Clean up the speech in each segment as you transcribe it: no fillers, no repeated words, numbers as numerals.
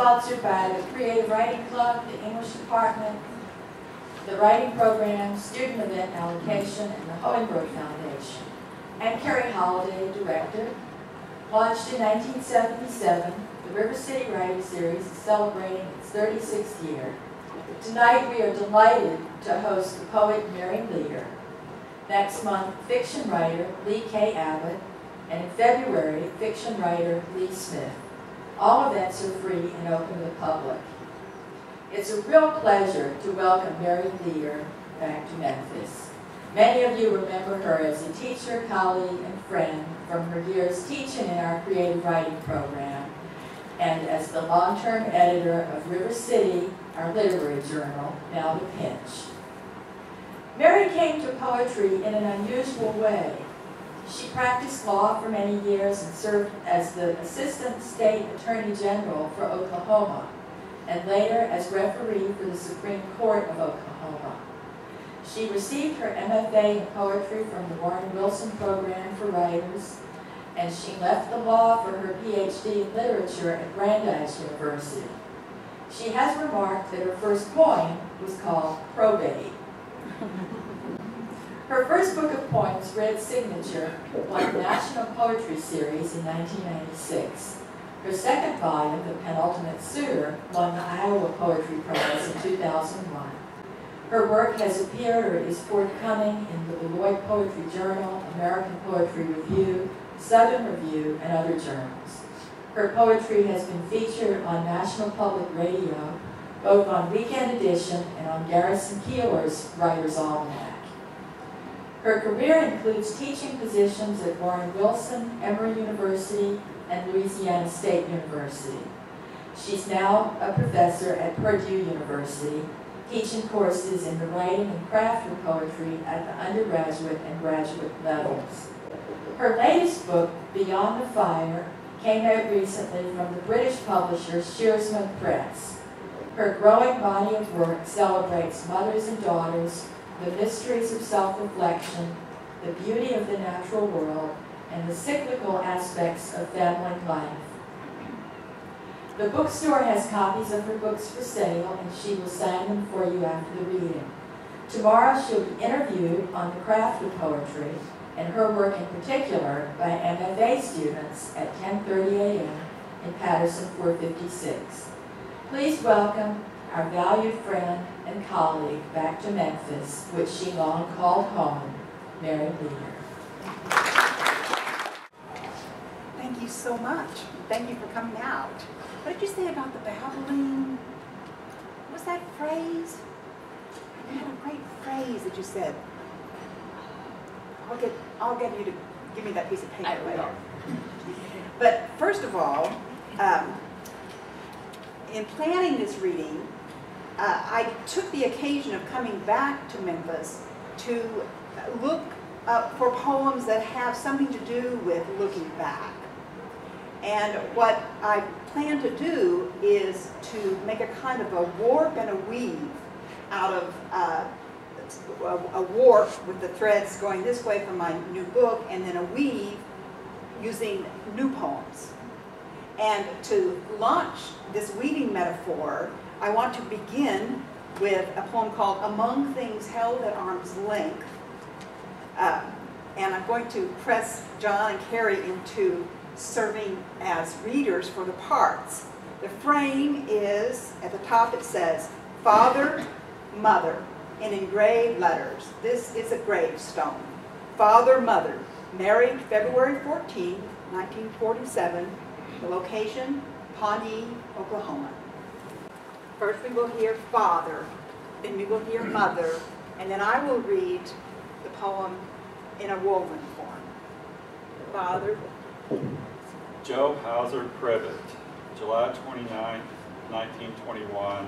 sponsored by the Creative Writing Club, the English Department, the Writing Program, Student Event Allocation, and the Hohenberg Foundation. I'm Cary, Holladay, Director. Launched in 1977, the River City Writing Series is celebrating its 36th year. Tonight we are delighted to host the poet Mary Leigh. Next month, fiction writer Leigh K. Abbott, and in February, fiction writer Leigh Smith. All events are free and open to the public. It's a real pleasure to welcome Mary Leigh back to Memphis. Many of you remember her as a teacher, colleague, and friend from her years teaching in our creative writing program, and as the long-term editor of River City, our literary journal, now The Pinch. Mary came to poetry in an unusual way. She practiced law for many years and served as the Assistant State Attorney General for Oklahoma, and later as referee for the Supreme Court of Oklahoma. She received her MFA in poetry from the Warren Wilson Program for Writers, and she left the law for her PhD in literature at Brandeis University. She has remarked that her first poem was called Probate. Her first book of poems, Red Signature, won the National Poetry Series in 1996. Her second volume, The Penultimate Suitor, won the Iowa Poetry Prize in 2001. Her work has appeared or is forthcoming in the Beloit Poetry Journal, American Poetry Review, Southern Review, and other journals. Her poetry has been featured on National Public Radio, both on Weekend Edition and on Garrison Keillor's Writer's Almanac. Her career includes teaching positions at Warren Wilson, Emory University, and Louisiana State University. She's now a professor at Purdue University, teaching courses in the writing and craft of poetry at the undergraduate and graduate levels. Her latest book, Beyond the Fire, came out recently from the British publisher Shearsman Press. Her growing body of work celebrates mothers and daughters, the mysteries of self-reflection, the beauty of the natural world, and the cyclical aspects of family life. The bookstore has copies of her books for sale, and she will sign them for you after the reading. Tomorrow she'll be interviewed on the craft of poetry, and her work in particular, by MFA students at 10:30 a.m. in Patterson 456. Please welcome our valued friend and colleague back to Memphis, which she long called home, Mary Leigh. Thank you so much. Thank you for coming out. What did you say about the babbling? What was that phrase? You had a great phrase that you said. I'll get you to give me that piece of paper later. But first of all, in planning this reading, I took the occasion of coming back to Memphis to look for poems that have something to do with looking back. And what I plan to do is to make a kind of a warp and a weave out of a warp with the threads going this way from my new book, and then a weave using new poems. And to launch this weaving metaphor, I want to begin with a poem called Among Things Held at Arm's Length. And I'm going to press John and Cary into serving as readers for the parts. The frame is, at the top it says, Father, Mother, in engraved letters. This is a gravestone. Father, Mother, married February 14, 1947. The location, Pawnee, Oklahoma. First we will hear Father, then we will hear Mother, and then I will read the poem in a woven form. Father. Joe Hauser Privet, July 29, 1921,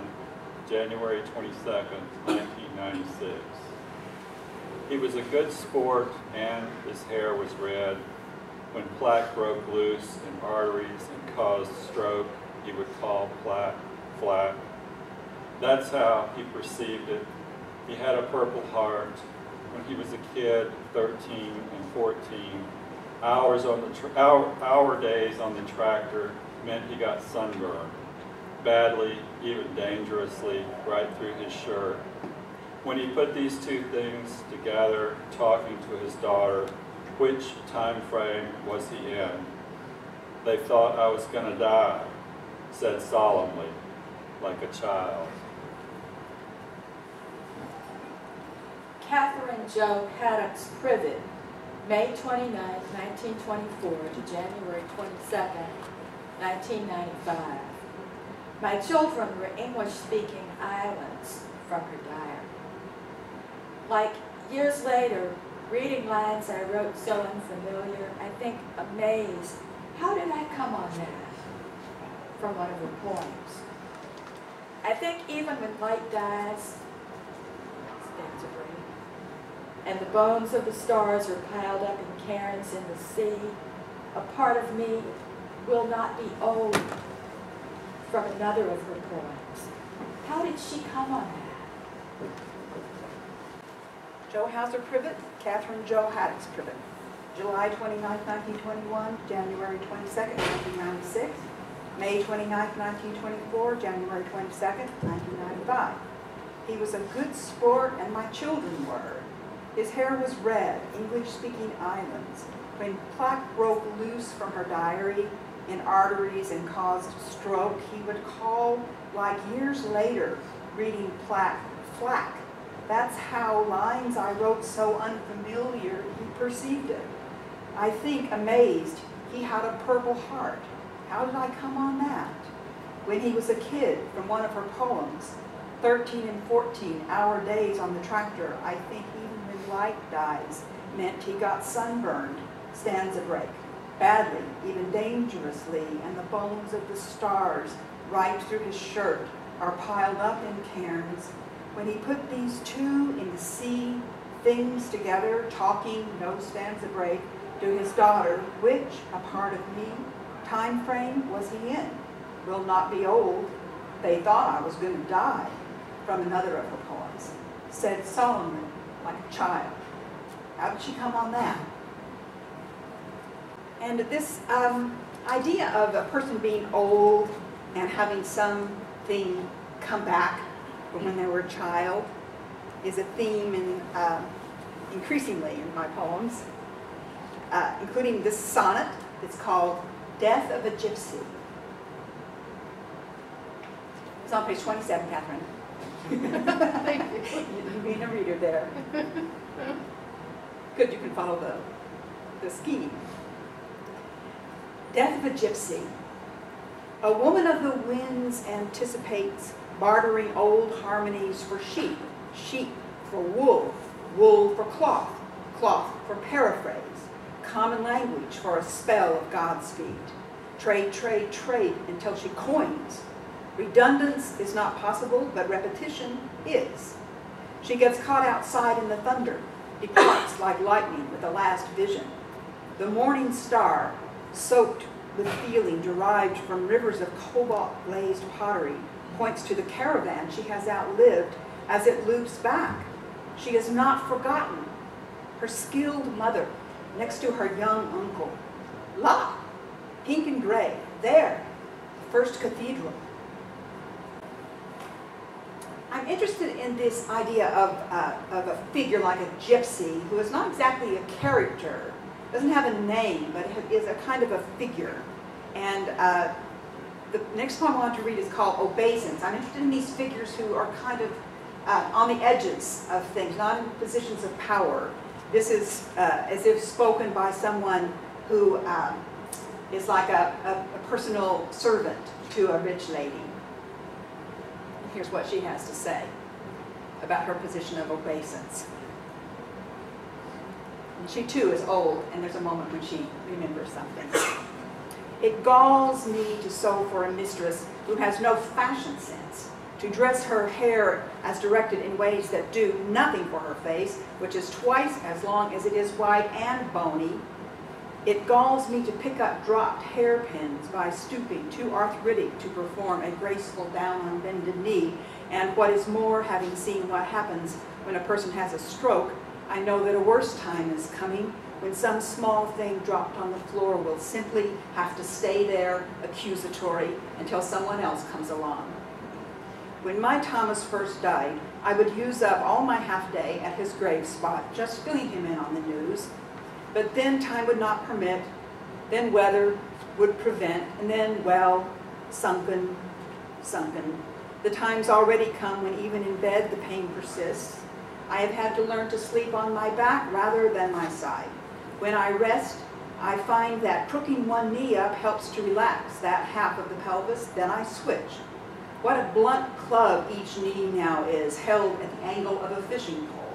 January 22nd, 1996. He was a good sport and his hair was red. When plaque broke loose in arteries and caused stroke, he would call plaque flat. That's how he perceived it. He had a purple heart. When he was a kid, 13 and 14, hour days on the tractor meant he got sunburned. badly, even dangerously, right through his shirt. When he put these two things together, talking to his daughter, which time frame was he in? They thought I was going to die, said solemnly, like a child. Catherine Jo Haddox Privet, May 29, 1924 to January 22, 1995. My children were English-speaking islands from her diary. Like years later, reading lines I wrote so unfamiliar, I think amazed, how did I come on that? From one of her poems. I think even when light dies, stanza break, and the bones of the stars are piled up in cairns in the sea, a part of me will not be old, from another of her poems. How did she come on that? Jo Hauser Privet, Catherine Jo Haddox Privet, July 29, 1921, January 22, 1996, May 29, 1924, January 22, 1995. He was a good sport, and my children were. His hair was red, English-speaking islands. When plaque broke loose from her diary in arteries and caused stroke, he would call, like years later, reading plaque, flack. That's how lines I wrote so unfamiliar, he perceived it. I think, amazed, he had a purple heart. How did I come on that? When he was a kid, from one of her poems, 13 and 14 hour days on the tractor, I think even when light dies meant he got sunburned, stanza break, badly, even dangerously, and the bones of the stars right through his shirt are piled up in cairns. When he put these two in the sea, things together, talking, no stanza break, to his daughter, which, a part of me, time frame was he in? Will not be old. They thought I was going to die, from another of her poems, said solemnly, like a child. How did she come on that? And this idea of a person being old and having something come back from when they were a child is a theme in, increasingly in my poems, including this sonnet. It's called Death of a Gypsy. It's on page 27, Catherine. Thank you. You being a reader there. Good, you can follow the scheme. Death of a Gypsy. A woman of the winds anticipates bartering old harmonies for sheep, sheep for wool, wool for cloth, cloth for paraphrase, common language for a spell of Godspeed. Trade, trade, trade until she coins. Redundance is not possible, but repetition is. She gets caught outside in the thunder, departs like lightning with the last vision. The morning star, soaked with feeling derived from rivers of cobalt-glazed pottery, points to the caravan she has outlived as it loops back. She has not forgotten her skilled mother next to her young uncle. La! Pink and gray, there, the first cathedral. I'm interested in this idea of a figure like a gypsy who is not exactly a character, doesn't have a name, but is a kind of a figure. And the next poem I want to read is called Obeisance. I'm interested in these figures who are kind of on the edges of things, not in positions of power. This is as if spoken by someone who is like a personal servant to a rich lady. Here's what she has to say about her position of obeisance. And she too is old, and there's a moment when she remembers something. It galls me to sew for a mistress who has no fashion sense, to dress her hair as directed in ways that do nothing for her face, which is twice as long as it is wide and bony. It galls me to pick up dropped hairpins by stooping, too arthritic to perform a graceful down on bended knee. And what is more, having seen what happens when a person has a stroke, I know that a worse time is coming when some small thing dropped on the floor will simply have to stay there accusatory until someone else comes along. When my Thomas first died, I would use up all my half day at his grave spot just filling him in on the news. But then time would not permit, then weather would prevent, and then, well, sunken. The time's already come when even in bed the pain persists. I have had to learn to sleep on my back rather than my side. When I rest, I find that crooking one knee up helps to relax that half of the pelvis, then I switch. What a blunt club each knee now is, held at the angle of a fishing pole.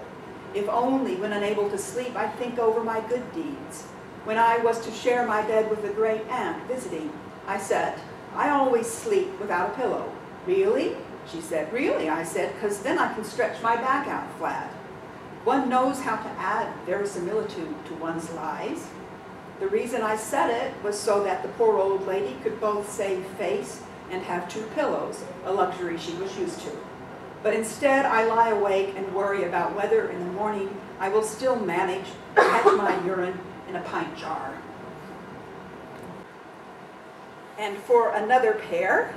If only, when unable to sleep, I'd think over my good deeds. When I was to share my bed with a great aunt visiting, I said, I always sleep without a pillow. Really? She said, really, I said, because then I can stretch my back out flat. One knows how to add verisimilitude to one's lies. The reason I said it was so that the poor old lady could both save face and have 2 pillows, a luxury she was used to. But instead, I lie awake and worry about whether in the morning I will still manage to catch my urine in a pint jar. And for another pair,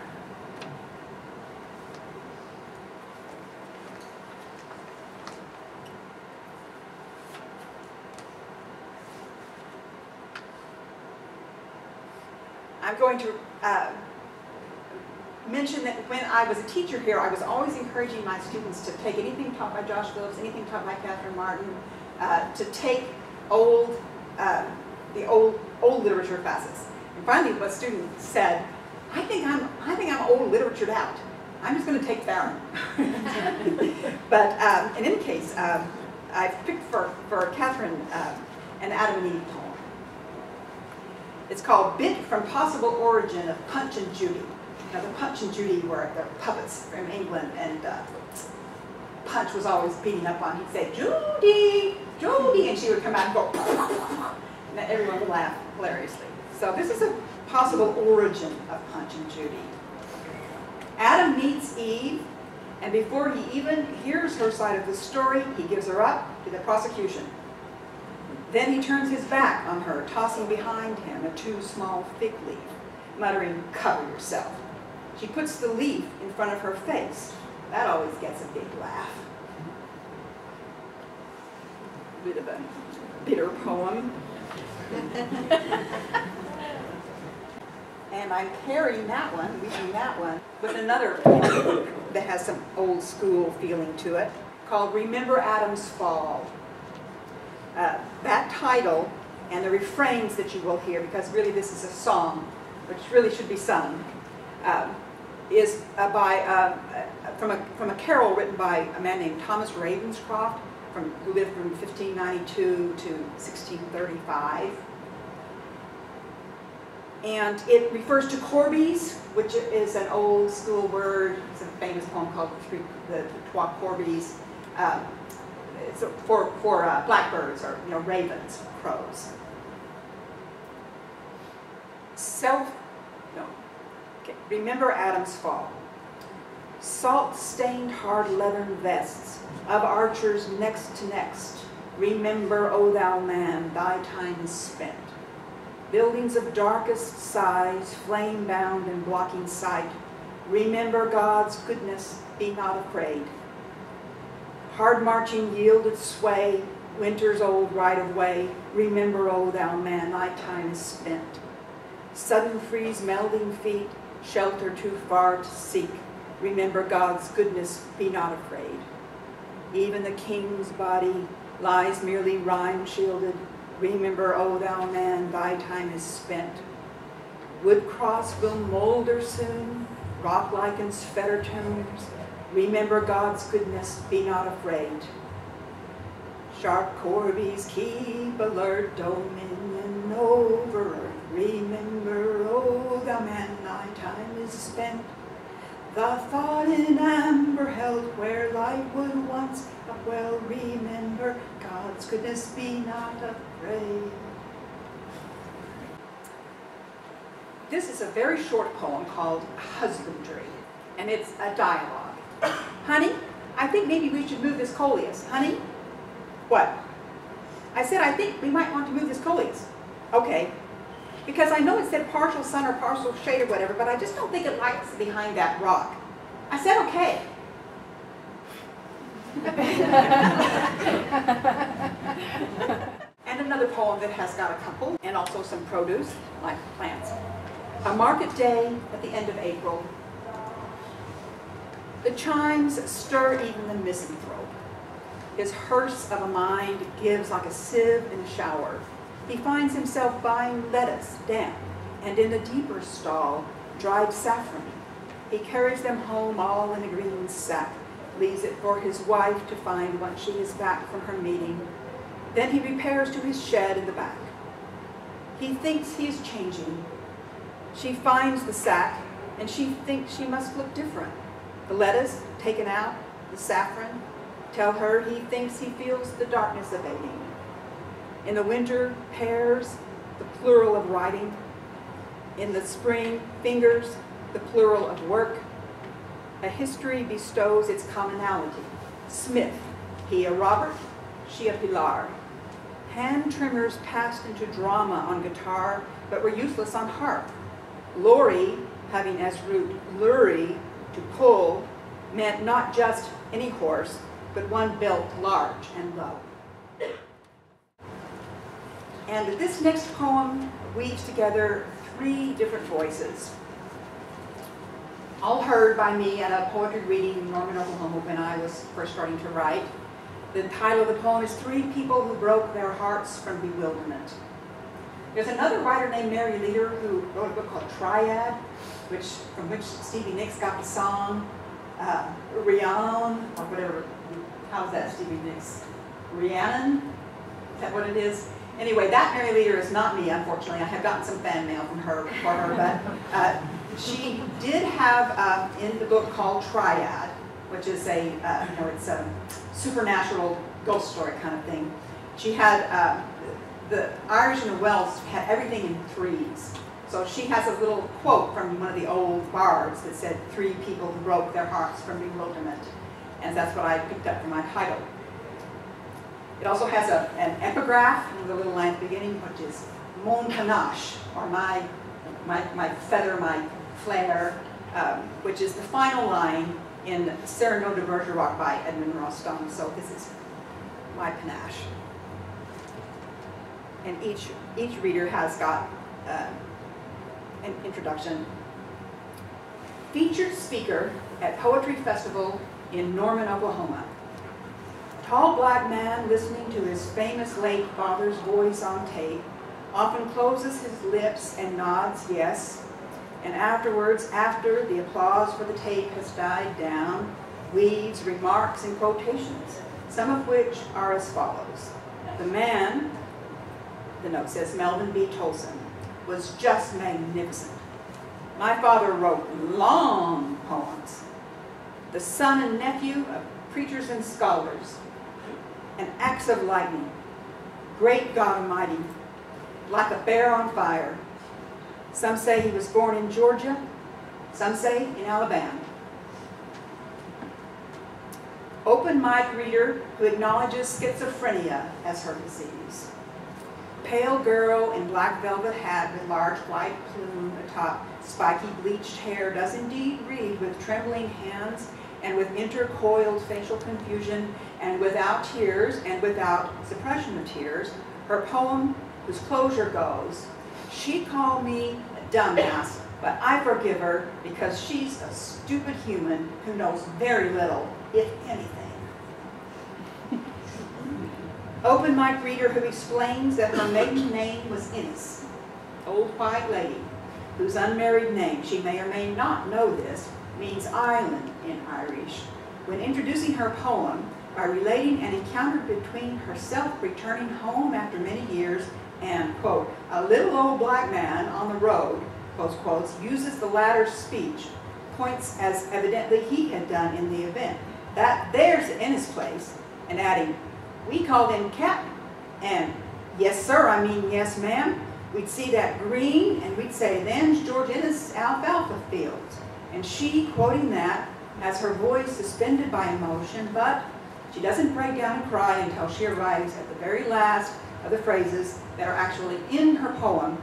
I'm going to mention that when I was a teacher here, I was always encouraging my students to take anything taught by Josh Phillips, anything taught by Catherine Martin, to take the old literature classes. And finally, what student said, I think I'm old literatured out. I'm just going to take Theron. But in any case, I picked for Catherine an Adam and Eve poem. It's called Bit from Possible Origin of Punch and Judy. Now, the Punch and Judy were the puppets from England, and Punch was always beating up on. He'd say, Judy, Judy, and she would come out and go, and everyone would laugh hilariously. So this is a possible origin of Punch and Judy. Adam meets Eve, and before he even hears her side of the story, he gives her up to the prosecution. Then he turns his back on her, tossing behind him a too small fig leaf, muttering, cover yourself. She puts the leaf in front of her face. That always gets a big laugh. Bit of a bitter poem. And I'm pairing that one, reading that one, with another poem that has some old school feeling to it, called Remember Adam's Fall. That title and the refrains that you will hear, because really this is a song, which really should be sung, is from a carol written by a man named Thomas Ravenscroft, who lived from 1592 to 1635. And it refers to Corbies, which is an old school word. It's a famous poem called the Trois Corbies. It's for blackbirds, or ravens, crows. Remember Adam's fall. Salt-stained hard leathern vests of archers next to next. Remember, O thou man, thy time is spent. Buildings of darkest size, flame-bound and blocking sight. Remember God's goodness, be not afraid. Hard marching yielded sway, winter's old right-of-way. Remember, O thou man, thy time is spent. Sudden freeze melding feet, shelter too far to seek. Remember God's goodness, be not afraid. Even the king's body lies merely rime-shielded. Remember, O thou man, thy time is spent. Wood cross will molder soon, rock lichens fetter tombs. Remember God's goodness, be not afraid. Sharp corbies keep alert dominion over earth. Remember, O thou man, thy time is spent. The thought in amber held where light would once upwell. Remember God's goodness, be not afraid. This is a very short poem called Husbandry, and it's a dialogue. Honey, I think maybe we should move this coleus. Honey? What? I said, I think we might want to move this coleus. Okay. Because I know it said partial sun or partial shade or whatever, but I just don't think it lights behind that rock. I said, okay. And another poem that has got a couple, and also some produce, like plants. A market day at the end of April. The chimes stir even the misanthrope. His hearse of a mind gives like a sieve in a shower. He finds himself buying lettuce, damp, and in a deeper stall, dried saffron. He carries them home all in a green sack, leaves it for his wife to find once she is back from her meeting. Then he repairs to his shed in the back. He thinks he is changing. She finds the sack, and she thinks she must look different. The lettuce taken out, the saffron, tell her he thinks he feels the darkness abating. In the winter, pears, the plural of writing. In the spring, fingers, the plural of work. A history bestows its commonality. Smith, he a Robert, she a Pilar. Hand trimmers passed into drama on guitar, but were useless on harp. Lorry, having as root lurry, to pull, meant not just any horse, but one built large and low. And this next poem weaves together 3 different voices, all heard by me at a poetry reading in Norman, Oklahoma when I was first starting to write. The title of the poem is 3 People Who Broke Their Hearts from Bewilderment. There's another writer named Mary Leader who wrote a book called Triad, from which Stevie Nicks got the song Rhiannon, or whatever. How's that, Stevie Nicks? Rhiannon? Is that what it is? Anyway, that Mary Leader is not me, unfortunately. I have gotten some fan mail from her for her, but she did have in the book called Triad, which is it's a supernatural ghost story kind of thing. She had the Irish and the Welsh had everything in 3s. So she has a little quote from one of the old bards that said, 3 people who broke their hearts from bewilderment. And that's what I picked up for my title. It also has an epigraph with a little line at the beginning, which is mon panache, or my feather, my flare, which is the final line in Cyrano de Bergerac by Edmond Rostand. So this is my panache. And each reader has got an introduction. Featured speaker at Poetry Festival in Norman, Oklahoma. Tall black man listening to his famous late father's voice on tape, often closes his lips and nods yes, and afterwards, after the applause for the tape has died down, weaves remarks and quotations, some of which are as follows. The man, the note says Melvin B. Tolson, was just magnificent. My father wrote long poems. The son and nephew of preachers and scholars, and acts of lightning, great God Almighty, like a bear on fire. Some say he was born in Georgia, some say in Alabama. Open mic reader who acknowledges schizophrenia as her disease. Pale girl in black velvet hat with large white plume atop spiky bleached hair does indeed read with trembling hands and with intercoiled facial confusion and without tears and without suppression of tears, her poem whose closure goes, she called me a dumbass, but I forgive her because she's a stupid human who knows very little, if anything. Open mic reader who explains that her maiden name was Innes, old white lady, whose unmarried name, she may or may not know this, means island in Irish, when introducing her poem by relating an encounter between herself returning home after many years and, quote, a little old black man on the road, close quotes, uses the latter's speech, points as evidently he had done in the event. That there's Innes' place, and adding, we called him Captain, and yes sir, I mean yes ma'am, we'd see that green and we'd say them's George Innes' alfalfa fields. And she, quoting that, has her voice suspended by emotion, but She doesn't break down and cry until she arrives at the very last of the phrases that are actually in her poem,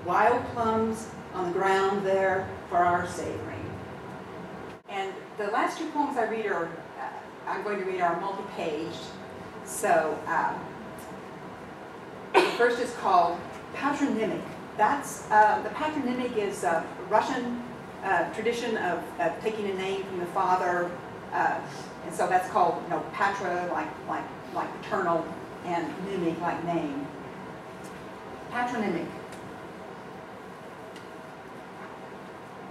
"Wild plums on the ground there for our savoring." And the last two poems I'm going to read are multi-paged. So the first is called Patronymic. That's, the patronymic is a Russian tradition of taking a name from the father, and so that's called, patra, like paternal, and nymic, like name. Patronymic.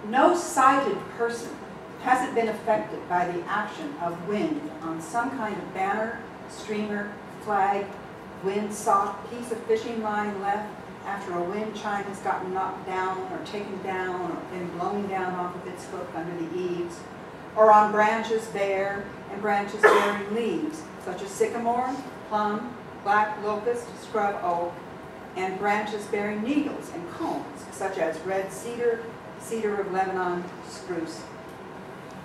No sighted person hasn't been affected by the action of wind on some kind of banner, streamer, flag, wind-socked piece of fishing line left after a wind chime has gotten knocked down or taken down or been blown down off of its hook under the eaves, or on branches bare and branches bearing leaves, such as sycamore, plum, black locust, scrub oak, and branches bearing needles and cones, such as red cedar, cedar of Lebanon, spruce.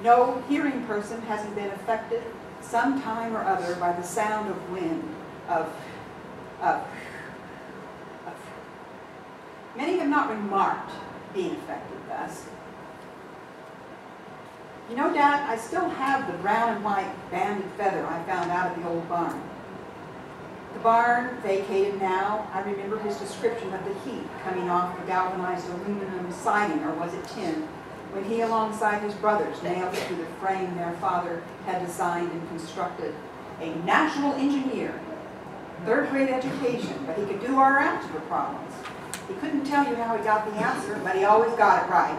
No hearing person hasn't been affected some time or other by the sound of wind, of. Many have not remarked being affected thus. You know, Dad, I still have the brown and white banded feather I found out of the old barn. The barn, vacated now, I remember his description of the heat coming off the galvanized aluminum siding, or was it tin, when he, alongside his brothers, nailed it to the frame their father had designed and constructed. A natural engineer, third-grade education, but he could do our algebra problems. He couldn't tell you how he got the answer, but he always got it right.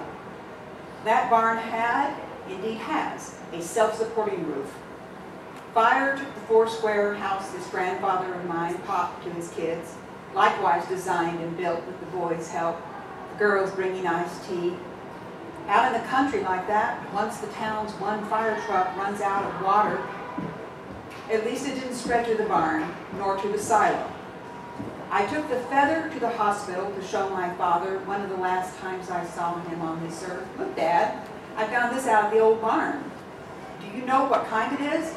That barn had, indeed has, a self-supporting roof. Fire took the four-square house this grandfather of mine popped to his kids, likewise designed and built with the boys' help, the girls bringing iced tea. Out in the country like that, once the town's one fire truck runs out of water, at least it didn't spread to the barn, nor to the silo. I took the feather to the hospital to show my father one of the last times I saw him on this earth. Look, Dad, I found this out of the old barn. Do you know what kind it is?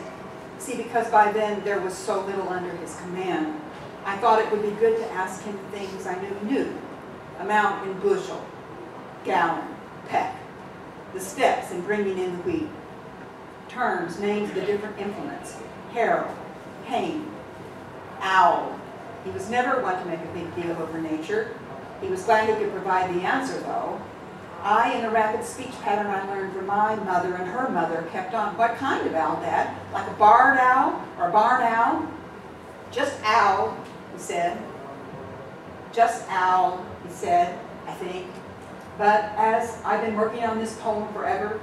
See, because by then there was so little under his command, I thought it would be good to ask him things I knew. Amount in bushel, gallon, peck, the steps in bringing in the wheat, terms, names of the different implements, harrow, pane, owl. He was never one to make a big deal over nature. He was glad he could provide the answer, though. I, in a rapid speech pattern I learned from my mother and her mother, kept on, "What kind of owl, Dad? Like a barred owl or a barn owl?" "Just owl," he said. "Just owl," he said, I think. But as I've been working on this poem forever,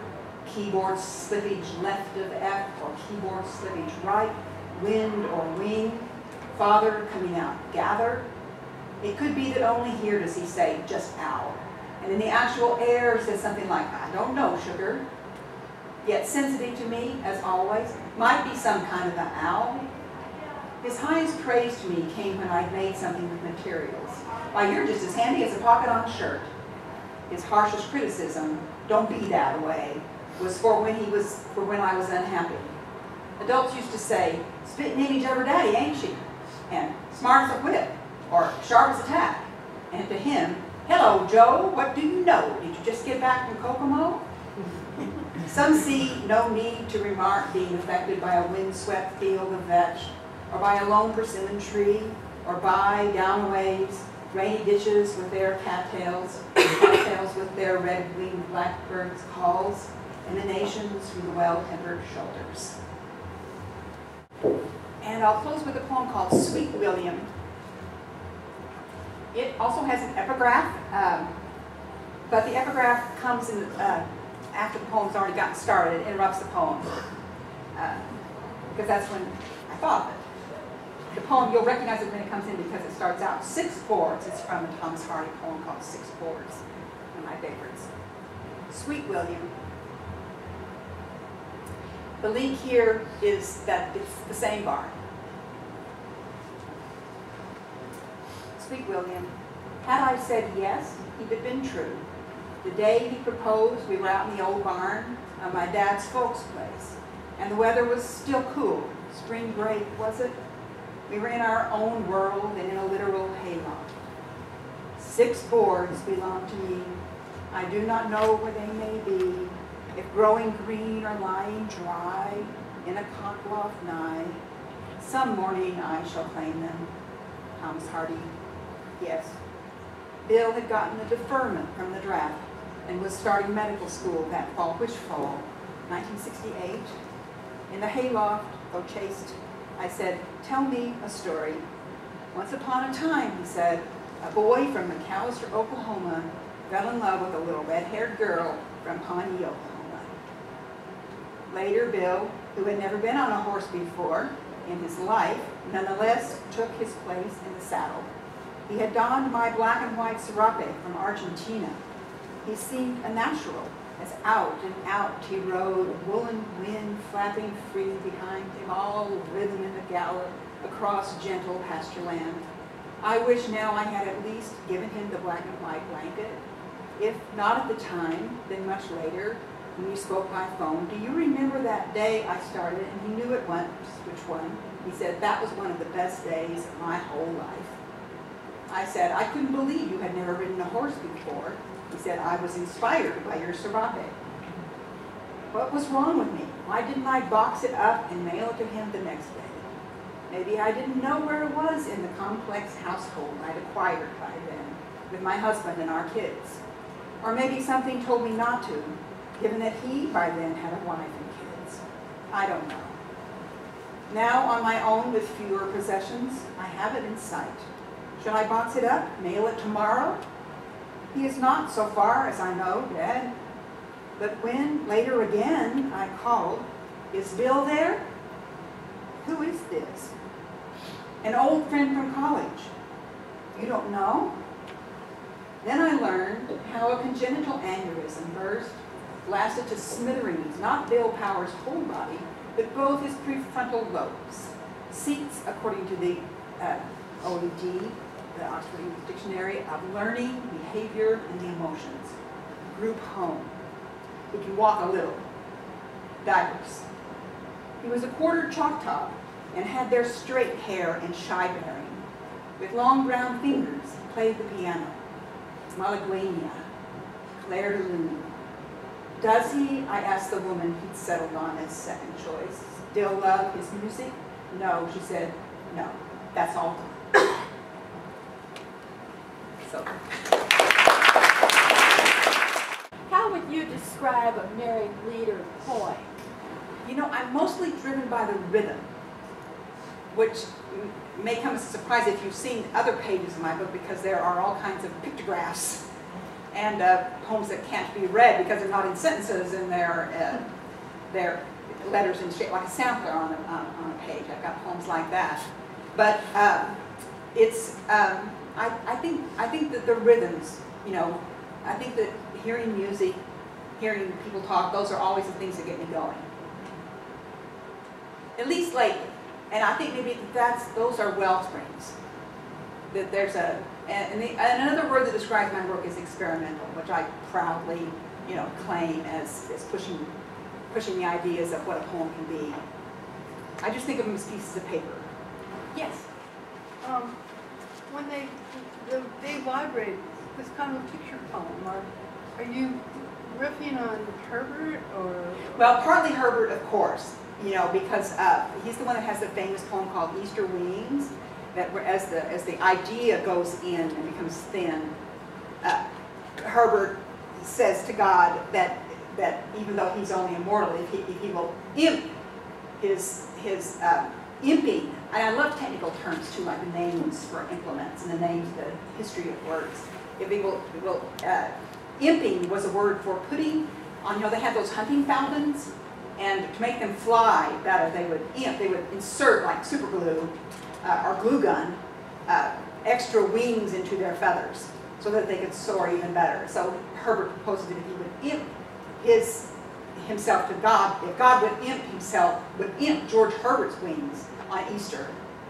keyboard slippage left of F or keyboard slippage right, wind or wing, father coming out, gather. It could be that only here does he say, "Just owl." And in the actual air says something like, "I don't know, sugar." Yet sensitive to me, as always, might be some kind of an owl. His highest praise to me came when I'd made something with materials. "Why, you're just as handy as a pocket on a shirt." His harshest criticism, "Don't be that way," was for when I was unhappy. Adults used to say, "Spitting image of her daddy, ain't she?" And "Smart as a whip," or "Sharp as a tack." And to him, "Hello, Joe, what do you know? Did you just get back from Kokomo?" Some see no need to remark being affected by a windswept field of vetch, or by a lone persimmon tree, or by, down waves, rainy ditches with their cattails with their red-winged blackbirds' calls, emanations from the well-tempered shoulders. And I'll close with a poem called Sweet William. It also has an epigraph, but the epigraph comes in after the poem's already gotten started. It interrupts the poem, because that's when I thought of it. The poem, you'll recognize it when it comes in because it starts out 6 chords. It's from a Thomas Hardy poem called 6 Chords, one of my favorites. Sweet William. The link here is that it's the same barn. Sweet William, had I said yes, he'd have been true. The day he proposed, we were out in the old barn on my dad's folks' place, and the weather was still cool, Spring break, was it? We were in our own world and in a literal hayloft. 6 boards belong to me. I do not know where they may be, if growing green or lying dry in a cockloft nigh. Some morning I shall claim them. Thomas Hardy, yes. Bill had gotten a deferment from the draft and was starting medical school that fall. Which fall? 1968. In the hayloft, though chaste, I said, tell me a story. Once upon a time, he said, a boy from McAllister, Oklahoma, fell in love with a little red-haired girl from Pawnee, Oklahoma. Later, Bill, who had never been on a horse before in his life, nonetheless took his place in the saddle. He had donned my black and white serape from Argentina. He seemed a natural, as out and out he rode, a woolen wind flapping free behind him, all rhythm in the gallop across gentle pasture land. I wish now I had at least given him the black and white blanket. If not at the time, then much later, when we spoke by phone, do you remember that day I started? And he knew at once which one. He said, that was one of the best days of my whole life. I said, I couldn't believe you had never ridden a horse before. He said, I was inspired by your serape. What was wrong with me? Why didn't I box it up and mail it to him the next day? Maybe I didn't know where it was in the complex household I'd acquired by then, with my husband and our kids. Or maybe something told me not to, given that he by then had a wife and kids. I don't know. Now on my own with fewer possessions, I have it in sight. Should I box it up, mail it tomorrow? He is not, so far as I know, dead. But when, later again, I called, is Bill there? Who is this? An old friend from college. You don't know? Then I learned how a congenital aneurysm burst, blasted to smithereens, not Bill Power's whole body, but both his prefrontal lobes. Seats, according to the OED, the Oxford English Dictionary, of learning, behavior, and the emotions. Group home. He can walk a little. Diapers. He was a quarter Choctaw and had their straight hair and shy bearing. With long brown fingers, he played the piano. Malagueña, Claire de Lune. Does he, I asked the woman he'd settled on as second choice, still love his music? No, she said, no, that's all. So. How would you describe a married leader poem? You know, I'm mostly driven by the rhythm, which may come as a surprise if you've seen other pages of my book, because there are all kinds of pictographs and poems that can't be read because they're not in sentences and they're letters in shape, like a sampler on a page. I've got poems like that. But I think that the rhythms, you know, I think that hearing music, hearing people talk, those are always the things that get me going. At least lately. And I think maybe those are well springs. That there's and another word that describes my work is experimental, which I proudly, you know, claim as pushing the ideas of what a poem can be. I just think of them as pieces of paper. Yes. When the Dave Library, this kind of a picture poem, are you riffing on Herbert or? Well, partly Herbert, of course. You know, because he's the one that has the famous poem called Easter Wings, that as the idea goes in and becomes thin, Herbert says to God that even though he's only immortal, if he will imp his imping, and I love technical terms too, like the names for implements and the names, the history of words. If he will imping was a word for putting on, you know, they had those hunting falcons. And to make them fly better, they would insert, like super glue or glue gun, extra wings into their feathers so that they could soar even better. So Herbert proposes that if he would imp himself to God, if God would imp George Herbert's wings on Easter,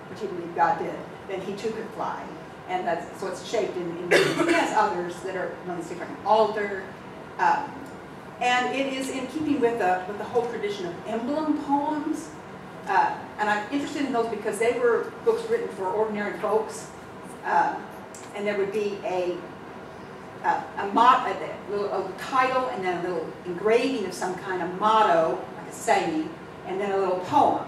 which he believed God did, then he too could fly. And so it's shaped in he has others that are known as like an altar. And it is in keeping with the whole tradition of emblem poems, And I'm interested in those because they were books written for ordinary folks. And there would be a title and then a little engraving of some kind of motto, like a saying, and then a little poem.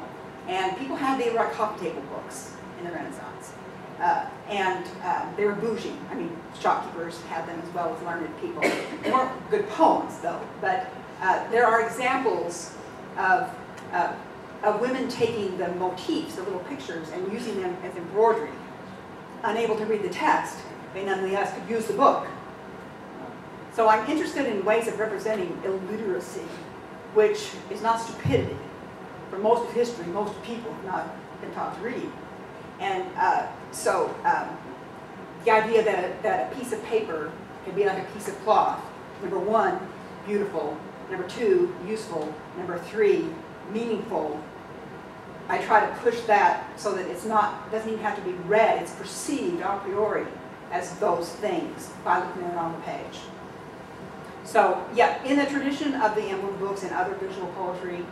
And people had, they were like coffee table books in the Renaissance. They were bougie. I mean, shopkeepers had them as well as learned people. They weren't good poems, though. But there are examples of women taking the motifs, the little pictures, and using them as embroidery. Unable to read the text, they nonetheless could use the book. So I'm interested in ways of representing illiteracy, which is not stupidity. For most of history, most people have not been taught to read. And the idea that a piece of paper can be like a piece of cloth. Number one, beautiful. Number two, useful. Number three, meaningful. I try to push that so that it's not, doesn't even have to be read, it's perceived a priori as those things by looking at it on the page. So yeah, in the tradition of the emblem books and other visual poetry,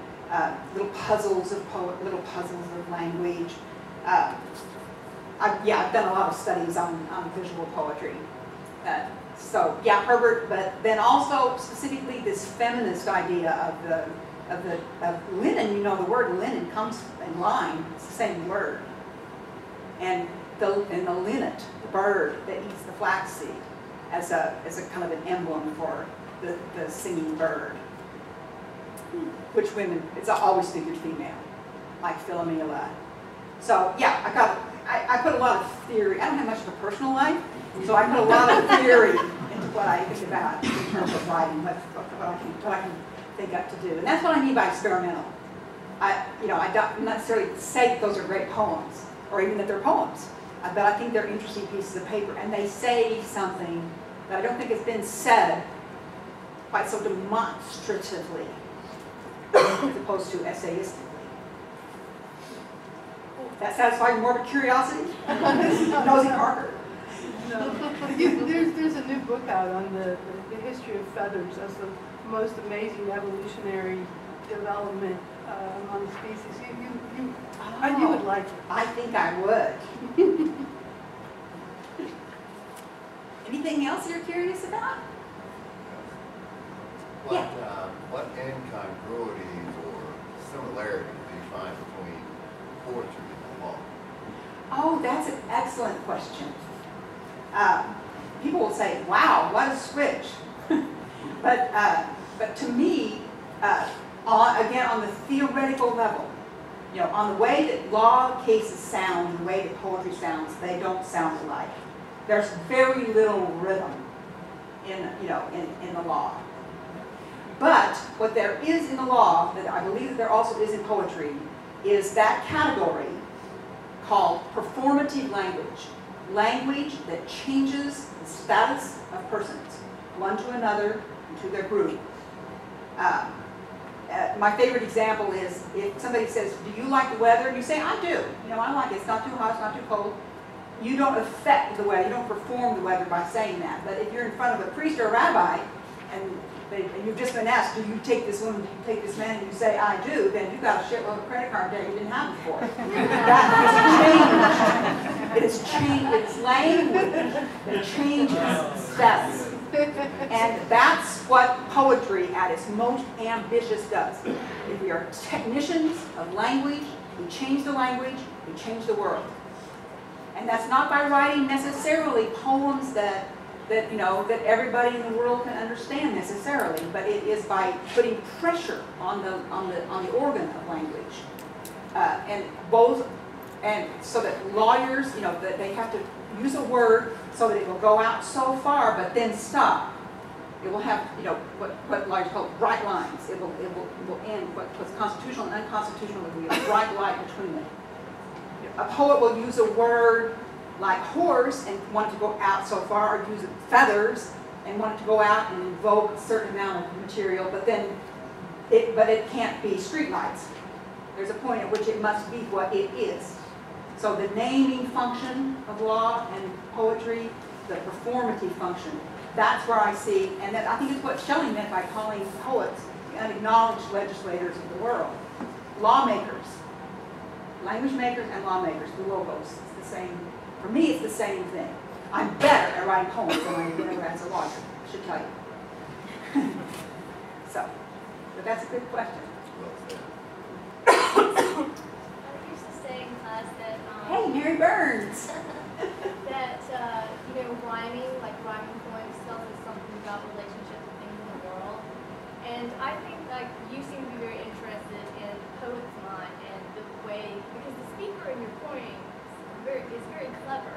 little puzzles of language. I've done a lot of studies on visual poetry. So yeah, Herbert, but then also specifically this feminist idea of linen. You know, the word linen comes in line. It's the same word. And the linnet, the bird that eats the flaxseed, as a kind of an emblem for the singing bird. Which women, it's always figured female, like Philomela. So yeah, I put a lot of theory. I don't have much of a personal life, so I put a lot of theory into what I think about in terms of writing, what I can think up to do. And that's what I mean by experimental. I don't necessarily say that those are great poems, or even that they're poems, but I think they're interesting pieces of paper, and they say something that I don't think has been said quite so demonstratively, as opposed to essayistically. That satisfy your morbid curiosity? Nosy Parker. No. There's a new book out on the history of feathers as the most amazing evolutionary development among species. You would like it. I think I would. Anything else you're curious about? What incongruities or similarities do you find between poetry and the law? Oh, that's an excellent question. People will say, wow, what a switch. but to me, again, on the theoretical level, on the way that law cases sound and the way that poetry sounds, they don't sound alike. There's very little rhythm in the law. But what there is in the law, that I believe that there also is in poetry, is that category called performative language. Language that changes the status of persons, one to another and to their group. My favorite example is if somebody says, do you like the weather? And you say, I do. I like it. It's not too hot, it's not too cold. You don't affect the weather. You don't perform the weather by saying that. But if you're in front of a priest or a rabbi, and you've just been asked, do you take this woman, do you take this man, and you say, I do, then you've got a shitload of credit card debt you didn't have before. That has changed. It has changed its language. It changes status. And that's what poetry at its most ambitious does. If we are technicians of language, we change the language, we change the world. And that's not by writing necessarily poems that everybody in the world can understand necessarily, but it is by putting pressure on the organ of language, and so that lawyers, that they have to use a word so that it will go out so far, but then stop. It will have, what lawyers call bright lines. It will end what's constitutional and unconstitutional. There will be a bright light between them. A poet will use a word like horse and want it to go out so far, or use feathers and want it to go out and invoke a certain amount of material, but it can't be streetlights. There's a point at which it must be what it is. So the naming function of law and poetry, the performative function, that's where I see, and I think it's what Shelley meant by calling poets the unacknowledged legislators of the world. Lawmakers language makers and lawmakers, the logos. It's the same. For me, it's the same thing. I'm better at writing poems than I am as a lawyer, I should tell you. So, but that's a good question. Well, I used to say in class that Hey, Mary Burns! that rhyming, like rhyming poems, tells us something about relationships and things in the world. And I think like you seem to be very interested in the poet's mind and the way, because the speaker in your poem is very clever,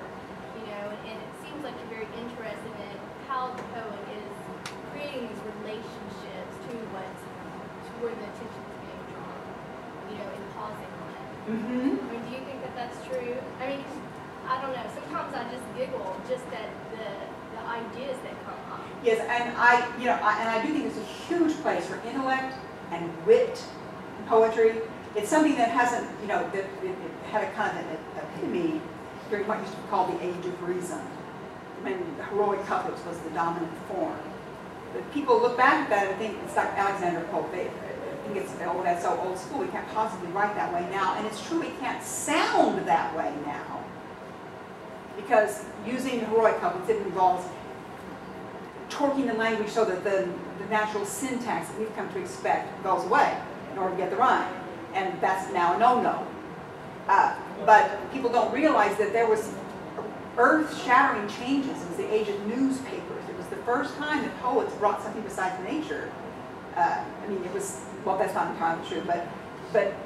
and it seems like you're very interested in how the poet is creating these relationships to where the attention is being drawn, and pausing on it. Mm-hmm. I mean, do you think that that's true? I mean, 'cause I don't know. Sometimes I just giggle just at the ideas that come up. Yes, and I do think it's a huge place for intellect and wit in poetry. It's something that hasn't, that it had a kind of an epitome during what used to be called the Age of Reason, when the heroic couplets was the dominant form. But people look back at that and think it's like Alexander Pope. They think it's, oh, that's so old school. We can't possibly write that way now. And it's true, we can't sound that way now. Because using heroic couplets, it involves torquing the language so that the natural syntax that we've come to expect goes away in order to get the rhyme. And that's now a no-no. But people don't realize that there was earth-shattering changes. It was the age of newspapers. It was the first time that poets brought something besides nature. It was, well, that's not entirely true, but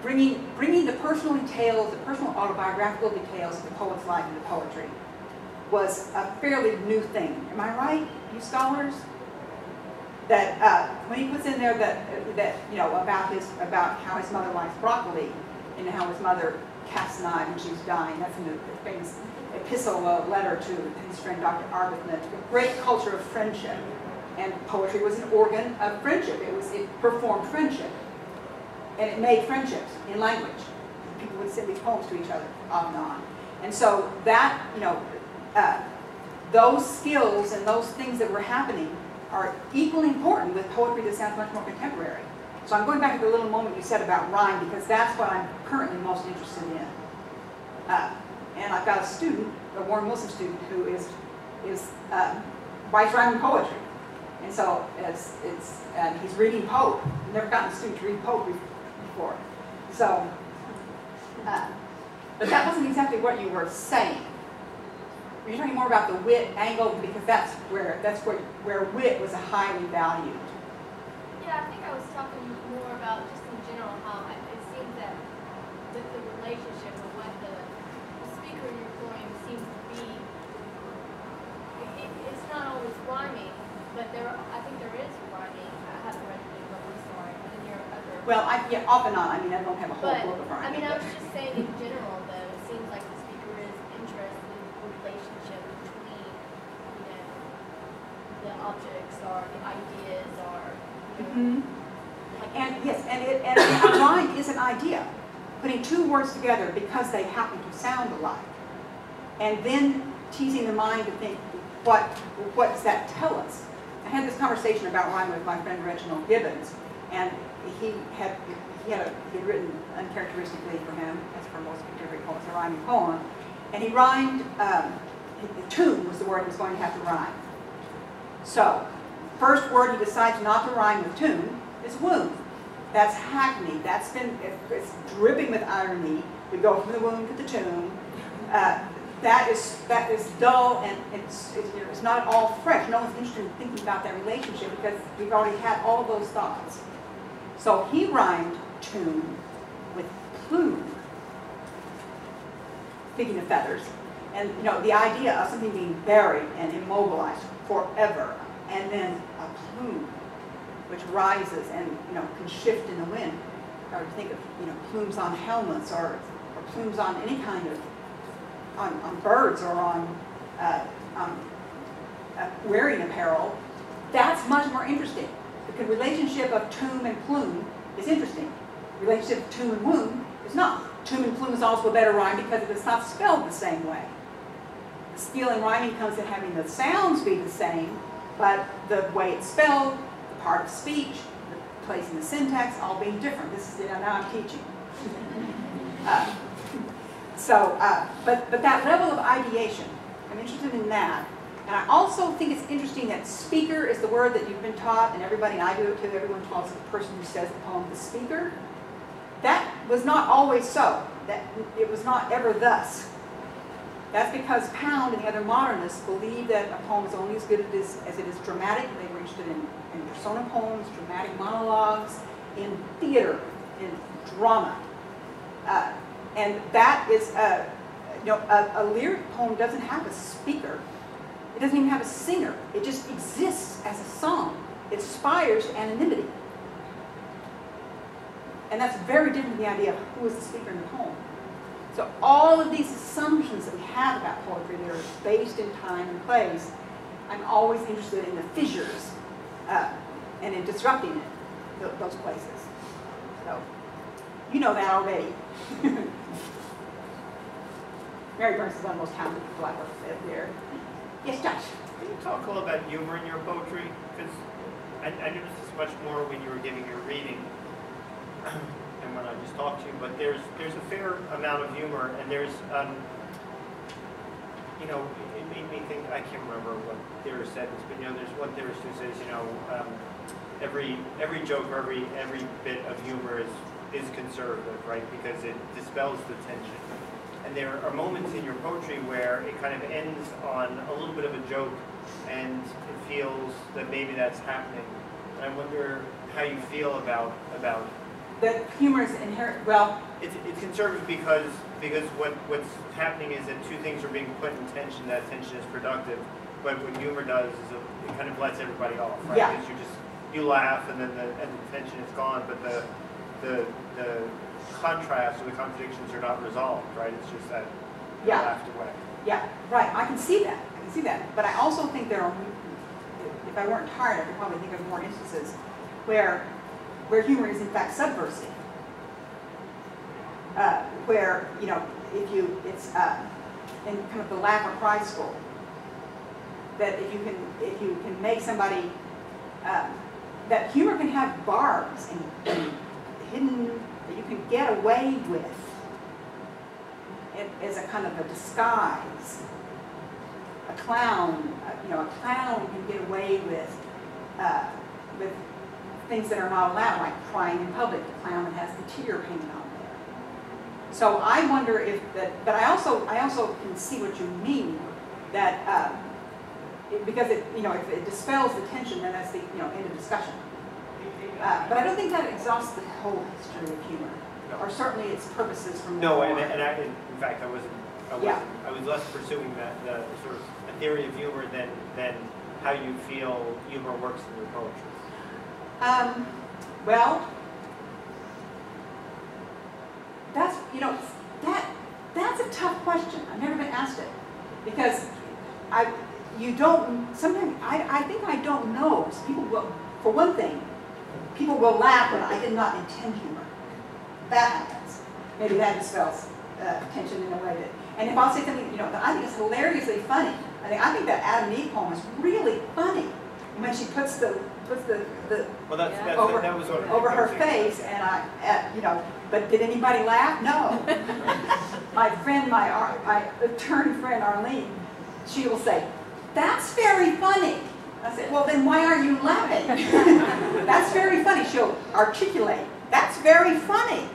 bringing the personal details, the personal autobiographical details of the poet's life into poetry was a fairly new thing. Am I right, you scholars? That when he puts in there about how his mother likes broccoli and how his mother casts an eye when she's dying. That's in the famous epistle letter to his friend Dr. Arbuthnot. A great culture of friendship, and poetry was an organ of friendship. It performed friendship, and it made friendships in language. People would send these poems to each other off and on, and so that those skills and those things that were happening are equally important with poetry that sounds much more contemporary. So I'm going back to the little moment you said about rhyme, because that's what I'm currently most interested in. And I've got a student, a Warren Wilson student, who writes rhyming poetry. And so he's reading Pope. I've never gotten a student to read Pope before. So, but that wasn't exactly what you were saying. You're talking more about the wit angle, because that's where wit was highly valued. Yeah, I think I was talking more about just in general how it seems that with the relationship of what the speaker in your poem seems to be, it's not always rhyming, but I think there is rhyming. I haven't read the book, I'm sorry, but in your other. Well, off and on. I don't have a whole book of rhyming. I was just saying in general, though, it seems like the speaker is interested in the relationship between, the objects or the ideas or. And yes, and a rhyme is an idea, putting two words together because they happen to sound alike, and then teasing the mind to think, what does that tell us? I had this conversation about rhyme with my friend Reginald Gibbons, and he had written uncharacteristically for him, as for most contemporary poets, a rhyming poem, and he rhymed. Tune was the word he was going to have to rhyme. So, first word he decides not to rhyme with tune is womb. That's hackneyed. It's dripping with irony. We go from the womb to the tomb. That is dull, and it's not all fresh. No one's interested in thinking about that relationship because we've already had all those thoughts. So he rhymed tune with plume. Speaking of feathers, and the idea of something being buried and immobilized forever, and then a plume which rises and can shift in the wind. Or think of plumes on helmets, or plumes on any kind of on birds, or on wearing apparel. That's much more interesting. The relationship of tomb and plume is interesting. The relationship of tomb and womb is not. Tomb and plume is also a better rhyme because it's not spelled the same way. The skill in rhyming comes in having the sounds be the same, but the way it's spelled, the part of speech, the place in the syntax, all being different. This is now I'm teaching. But that level of ideation, I'm interested in that. And I also think it's interesting that speaker is the word that you've been taught, and everybody, and I do it too, everyone calls the person who says the poem the speaker. That was not always so. That it was not ever thus. That's because Pound and the other modernists believed that a poem is only as good as it is dramatic. They were interested in persona poems, dramatic monologues, in theater, in drama. And that is, a lyric poem doesn't have a speaker. It doesn't even have a singer. It just exists as a song. It aspires to anonymity. And that's very different than the idea of who is the speaker in the poem. So all of these assumptions that we have about poetry that are based in time and place, I'm always interested in the fissures and in disrupting it, those places. So, you know that already. Mary Burns is one of the most talented people I've ever met there. Yes, Josh? Can you talk a little about humor in your poetry? Because I noticed this much more when you were giving your reading and when I just talked to you, but there's a fair amount of humor, and there's, it made me think, I can't remember what theorist said this, but there's one theorist who says, every joke or every bit of humor is conservative, right? Because it dispels the tension. And there are moments in your poetry where it kind of ends on a little bit of a joke, and it feels that maybe that's happening. And I wonder how you feel about that humor is inherent. Well, it's conservative because what's happening is that two things are being put in tension. That tension is productive, but what humor does is it kind of lets everybody off, right? Yeah. Because you laugh, and then the tension is gone, but the contrast or the contradictions are not resolved, right? It's just that you laughed away. Yeah, right. I can see that. But I also think there are, if I weren't tired, I could probably think of more instances where humor is in fact subversive. Where, it's in kind of the laugh or cry school. That if you can make somebody, that humor can have barbs and hidden, that you can get away with it as a kind of a disguise. A clown, a clown can get away with things that are not allowed, like crying in public. The clown that has the tear hanging on there. So I wonder if that, but I also can see what you mean, that because if it dispels the tension, then that's the end of discussion. But I don't think that exhausts the whole history of humor, or certainly its purposes from no, and in fact, I was less pursuing the sort of a theory of humor than how you feel humor works in your poetry. Well, that's a tough question. I've never been asked it, because sometimes I think I don't know. So people will, for one thing, people will laugh when I did not intend humor. That happens. Maybe that dispels tension in a way that. And if I'll say something, that I think is hilariously funny. I think that Adam and Eve poem is really funny. And when she puts the over her face, and but did anybody laugh? No. My friend, my attorney friend Arlene, she will say, "That's very funny." I said, "Well, then why are you laughing?" "That's very funny." She'll articulate, "That's very funny."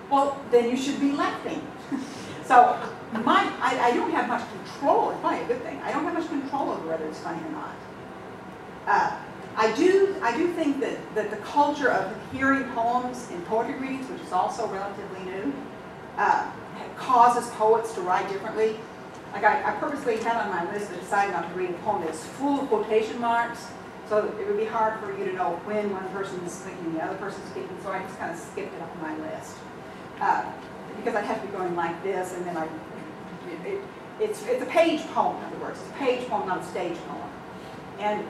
Well, then you should be laughing. So I don't have much control. It's probably a good thing. I don't have much control over whether it's funny or not. I do think that the culture of hearing poems in poetry readings, which is also relatively new, causes poets to write differently. Like I purposely had on my list, but decided not to read a poem that's full of quotation marks, so it would be hard for you to know when one person is speaking and the other person is speaking, so I just kind of skipped it up on my list. Because I'd have to be going like this, and then it's a page poem, in other words. It's a page poem, not a stage poem. And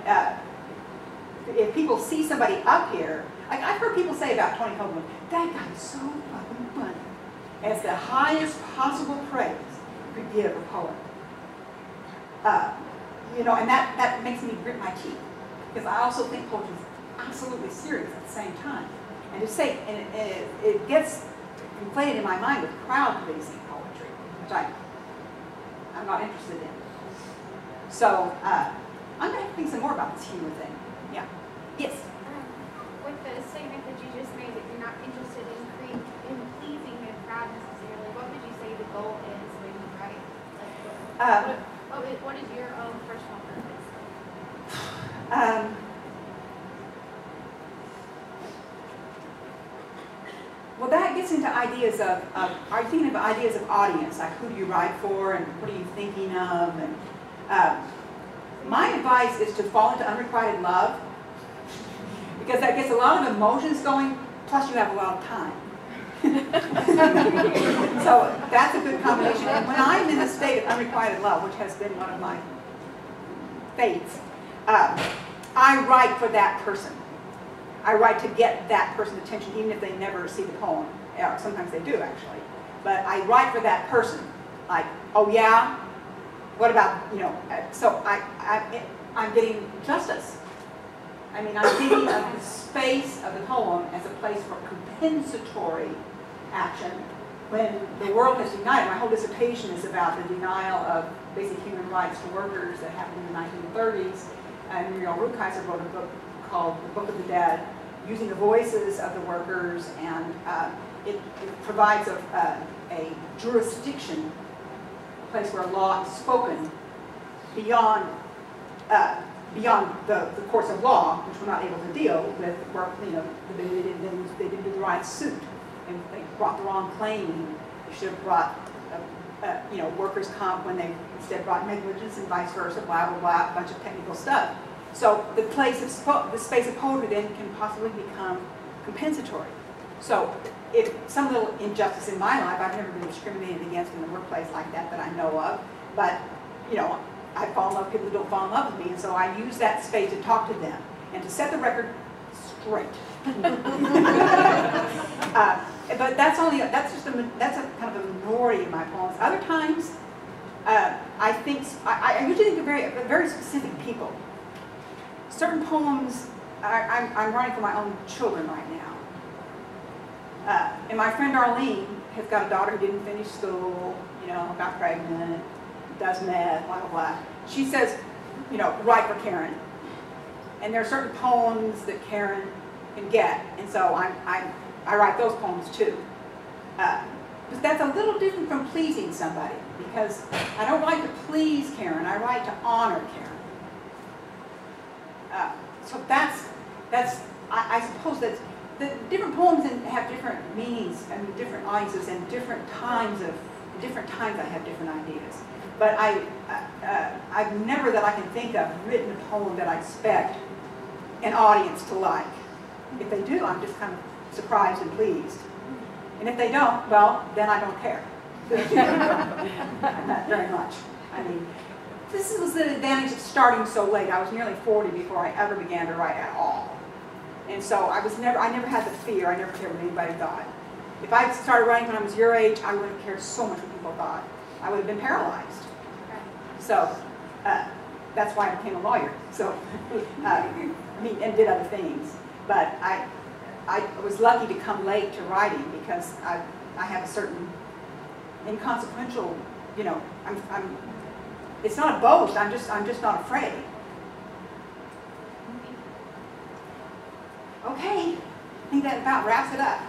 if people see somebody up here, like I've heard people say about Tony Copeland, "That guy is so fucking funny." And it's the highest possible praise you could give a poet. And that makes me grit my teeth, because I also think poetry is absolutely serious at the same time. And to say, and it gets conflated in my mind with crowd-pleasing poetry. which I'm not interested in. So I'm going to think some more about this humor thing. Yeah. Yes. With the statement that you just made that you're not interested in pleasing the crowd necessarily, what would you say the goal is when you write? Like, what is your own personal purpose? Well, that gets into ideas of, are you thinking of ideas of audience, like who do you write for and what are you thinking of? And my advice is to fall into unrequited love, because that gets a lot of emotions going, plus you have a lot of time. So that's a good combination. And when I'm in a state of unrequited love, which has been one of my fates, I write for that person. I write to get that person's attention, even if they never see the poem. Or sometimes they do, actually. But I write for that person. Like, oh yeah? What about, you know, so I'm getting justice. I mean, I'm thinking of the space of the poem as a place for compensatory action. When the world has united, my whole dissertation is about the denial of basic human rights to workers that happened in the 1930s. And Muriel Rukeyser wrote a book called The Book of the Dead, using the voices of the workers, and it provides a jurisdiction, a place where law is spoken beyond the courts of law, which we're not able to deal with. Work, you know, they didn't do the right suit, and they brought the wrong claim. They should have brought, you know, workers' comp when they instead brought negligence, and vice versa. Blah blah blah, a bunch of technical stuff. So the space of poetry then can possibly become compensatory. So if some little injustice in my life, I've never been discriminated against in the workplace like that I know of, but you know, I fall in love with people who don't fall in love with me, and so I use that space to talk to them and to set the record straight. But that's a kind of a minority of my poems. Other times, I usually think of very specific people. Certain poems, I'm writing for my own children right now. And my friend Arlene has got a daughter who didn't finish school, you know, got pregnant, does meth, blah, blah, blah. She says, you know, write for Karen. And there are certain poems that Karen can get, and so I write those poems too. But that's a little different from pleasing somebody, because I don't write to please Karen, I write to honor Karen. So I suppose that the different poems have different meanings and different audiences and different times I have different ideas. But I've never, that I can think of, written a poem that I expect an audience to like. If they do, I'm just kind of surprised and pleased. And if they don't, well, then I don't care. Not very much. I mean, this was the advantage of starting so late. I was nearly 40 before I ever began to write at all. And so I never had the fear. I never cared what anybody thought. If I started writing when I was your age, I wouldn't have cared so much what people thought. I would have been paralyzed. So that's why I became a lawyer. So and did other things. But I was lucky to come late to writing, because I have a certain inconsequential, you know, it's not a boast, I'm just not afraid. Okay, I think that about wraps it up.